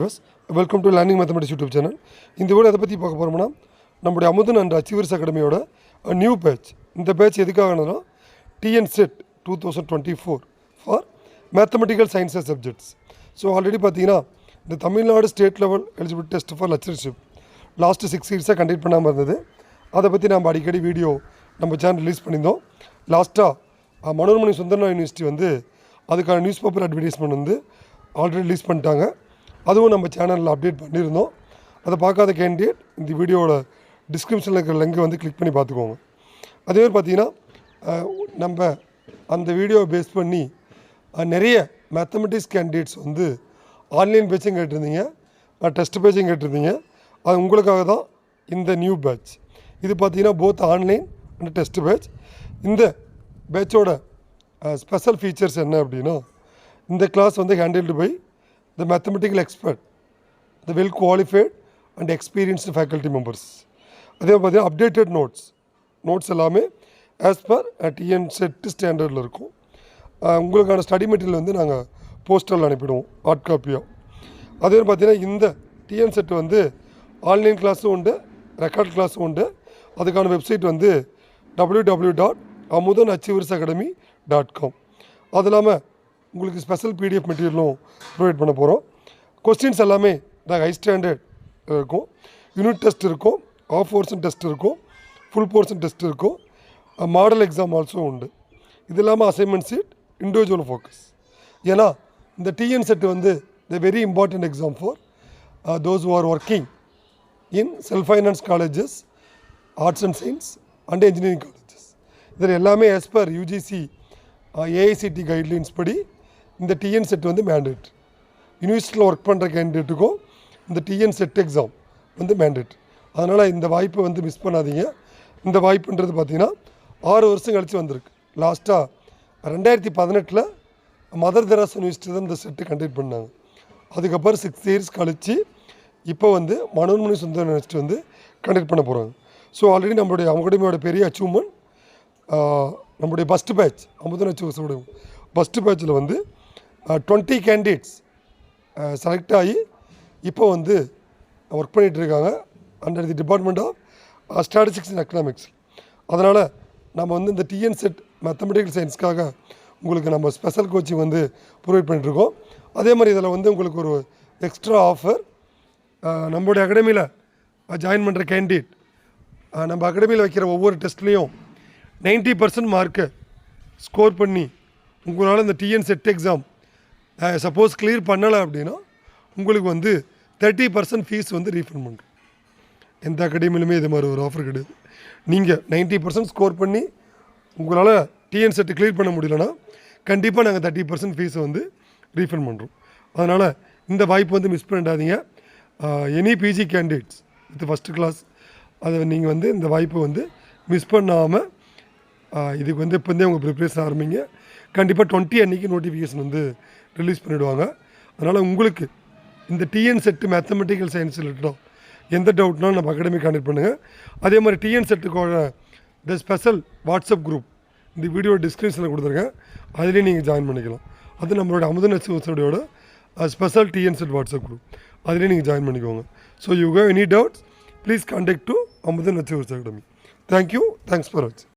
Welcome to learning mathematics YouTube channel. இந்த video எதை பற்றி பார்க்க போகிறோம்னா, நம்முடைய அமுதன் அண்ட் அச்சீவர்ஸ் அகாடமியோட நியூ பேட்ச். இந்த பேட்ச் எதுக்காகனா TN SET 2024 for mathematical sciences subjects. So already பார்த்தீங்கன்னா இந்த Tamil Nadu state level eligibility test for lectureship last 6 இயர்ஸாக கண்டக்ட் பண்ணாமல் இருந்தது. அதை பற்றி நம்ம அடிக்கடி வீடியோ நம்ம சேனல் ரிலீஸ் பண்ணியிருந்தோம். லாஸ்ட்டாக மனோன்மணி சுந்தரனா யூனிவர்சிட்டி வந்து அதுக்கான நியூஸ் பேப்பர் அட்வர்டைஸ்மெண்ட் வந்து ஆல்ரெடி ரிலீஸ் பண்ணிட்டாங்க. அதுவும் நம்ம சேனலில் அப்டேட் பண்ணியிருந்தோம். அதை பார்க்காத கேண்டிடேட் இந்த வீடியோவோட டிஸ்கிரிப்ஷனில் இருக்கிற லிங்கை வந்து கிளிக் பண்ணி பார்த்துக்கோங்க. அதேமாதிரி பார்த்தீங்கன்னா நம்ம அந்த வீடியோவை பேஸ் பண்ணி நிறைய மேத்தமெட்டிக்ஸ் கேண்டிடேட்ஸ் வந்து ஆன்லைன் பேச்சும் கேட்டிருந்தீங்க, டெஸ்ட் பேச்சும் கேட்டிருந்தீங்க. அது உங்களுக்காக தான் இந்த நியூ பேட்ச். இது பார்த்தீங்கன்னா both online and test batch. இந்த பேட்சோட ஸ்பெஷல் ஃபீச்சர்ஸ் என்ன அப்படின்னா, இந்த கிளாஸ் வந்து handled by the mathematical expert, the well qualified and experienced faculty members. அதே பார்த்தீங்கன்னா அப்டேட்டட் நோட்ஸ் எல்லாமே ஆஸ் பர் டிஎன் செட் ஸ்டாண்டர்டில் இருக்கும். உங்களுக்கான ஸ்டடி மெட்டீரியல் வந்து நாங்கள் போஸ்டரில் அனுப்பிடுவோம் ஹார்ட் காப்பியாக. அதே பார்த்தீங்கன்னா இந்த டிஎன் செட் வந்து ஆன்லைன் கிளாஸும் உண்டு, ரெக்கார்ட் கிளாஸும் உண்டு. அதுக்கான வெப்சைட் வந்து www.amudanachieversacademy.com. அது இல்லாமல் உங்களுக்கு ஸ்பெஷல் பிடிஎஃப் மெட்டீரியலும் ப்ரொவைட் பண்ண போகிறோம். கொஸ்டின்ஸ் எல்லாமே ஹை ஸ்டாண்டர்ட் இருக்கும். யூனிட் டெஸ்ட் இருக்கும், ஆஃப் போர்ஷன் டெஸ்ட் இருக்கும், ஃபுல் போர்ஷன் டெஸ்ட் இருக்கும், மாடல் எக்ஸாம் ஆல்சோ உண்டு. இது இல்லாமல் அசைன்மெண்ட் சீட், இண்டிவிஜுவல் ஃபோக்கஸ். ஏன்னா இந்த டிஎன் செட் வந்து the very important exam for those who are working in self finance colleges, arts and science and engineering colleges. இதில் எல்லாமே as per UGC AICTE guidelines படி இந்த டிஎன் செட் வந்து mandate. யூனிவர்சிட்டியில் work பண்ணுற கேண்டிடேட்டுக்கும் இந்த டிஎன் செட் எக்ஸாம் வந்து mandate. அதனால் இந்த வாய்ப்பை வந்து மிஸ் பண்ணாதீங்க. இந்த வாய்ப்புன்றது பார்த்திங்கன்னா 6 வருஷம் கழித்து வந்திருக்கு. லாஸ்ட்டாக 2018 மதர் தெரேசா யூனிவர்சிட்டி தான் இந்த செட்டு கண்டக்ட் பண்ணாங்க. அதுக்கப்புறம் 6 இயர்ஸ் கழித்து இப்போ வந்து மனோன்மணி சுந்தரனா யூனிவர்சிட்டி வந்து கண்டக்ட் பண்ண போகிறாங்க. ஸோ ஆல்ரெடி நம்மளுடைய அகாடமியோட பெரிய அச்சீவ்மெண்ட் நம்முடைய ஃபஸ்ட்டு பேட்ச் அமுதன் அச்சீவர்ஸோட ஃபஸ்ட்டு பேட்சில் வந்து 20 கேண்டிடேட்ஸ் செலக்ட் ஆகி இப்போ வந்து ஒர்க் பண்ணிகிட்ருக்காங்க under the department of statistics and economics. அதனால் நம்ம வந்து இந்த டிஎன் செட் மேத்தமெட்டிக்கல் சயின்ஸ்க்காக உங்களுக்கு நம்ம ஸ்பெஷல் கோச்சிங் வந்து ப்ரொவைட் பண்ணிகிட்ருக்கோம். அதே மாதிரி இதில் வந்து உங்களுக்கு ஒரு எக்ஸ்ட்ரா ஆஃபர். நம்மளுடைய அகாடமியில் ஜாயின் பண்ணுற கேண்டிடேட் நம்ம அகாடமியில் வைக்கிற ஒவ்வொரு டெஸ்ட்லேயும் 90% மார்க்கை ஸ்கோர் பண்ணி உங்களால் இந்த TN set exam suppose clear பண்ணலை அப்படின்னா உங்களுக்கு வந்து 30% ஃபீஸ் வந்து ரீஃபண்ட் பண்ணுறோம். எந்த அகாடமியிலுமே இது மாதிரி ஒரு ஆஃபர் கிடையாது. நீங்கள் 90% ஸ்கோர் பண்ணி உங்களால் டிஎன் செட்டு கிளியர் பண்ண முடியலன்னா கண்டிப்பாக நாங்கள் 30% ஃபீஸை வந்து ரீஃபண்ட் பண்ணுறோம். அதனால் இந்த வாய்ப்பு வந்து மிஸ் பண்ணிடாதீங்க. Any PG candidates with first class அதை நீங்கள் வந்து இந்த வாய்ப்பை வந்து மிஸ் பண்ணாமல் இதுக்கு வந்து இப்போ உங்கள் ப்ரிப்ரேஷன் ஆரம்பிங்க. கண்டிப்பாக 20 அன்றைக்கி நோட்டிஃபிகேஷன் வந்து ரிலீஸ் பண்ணிவிடுவாங்க. அதனால் உங்களுக்கு இந்த டிஎன் செட்டு மேத்தமெட்டிக்கல் சயின்ஸ் ரிலேட்டடாக எந்த டவுட்னாலும் நம்ம அகாடமி கான்டெக்ட் பண்ணுங்கள். அதே மாதிரி டிஎன் செட்டுக்கோட த ஸ்பெஷல் வாட்ஸ்அப் குரூப் இந்த வீடியோ டிஸ்கிரிப்ஷனில் கொடுத்துருக்கேன். அதுலேயும் நீங்கள் ஜாயின் பண்ணிக்கலாம். அது நம்மளோட அமுதன் அச்சீவர்ஸோட special TN SET WhatsApp group. அதுலேயும் நீங்கள் ஜாயின் பண்ணிக்கோங்க. So you have any doubts please contact to Amudhan achievers academy. Thank you. Thanks for வாட்சிங்.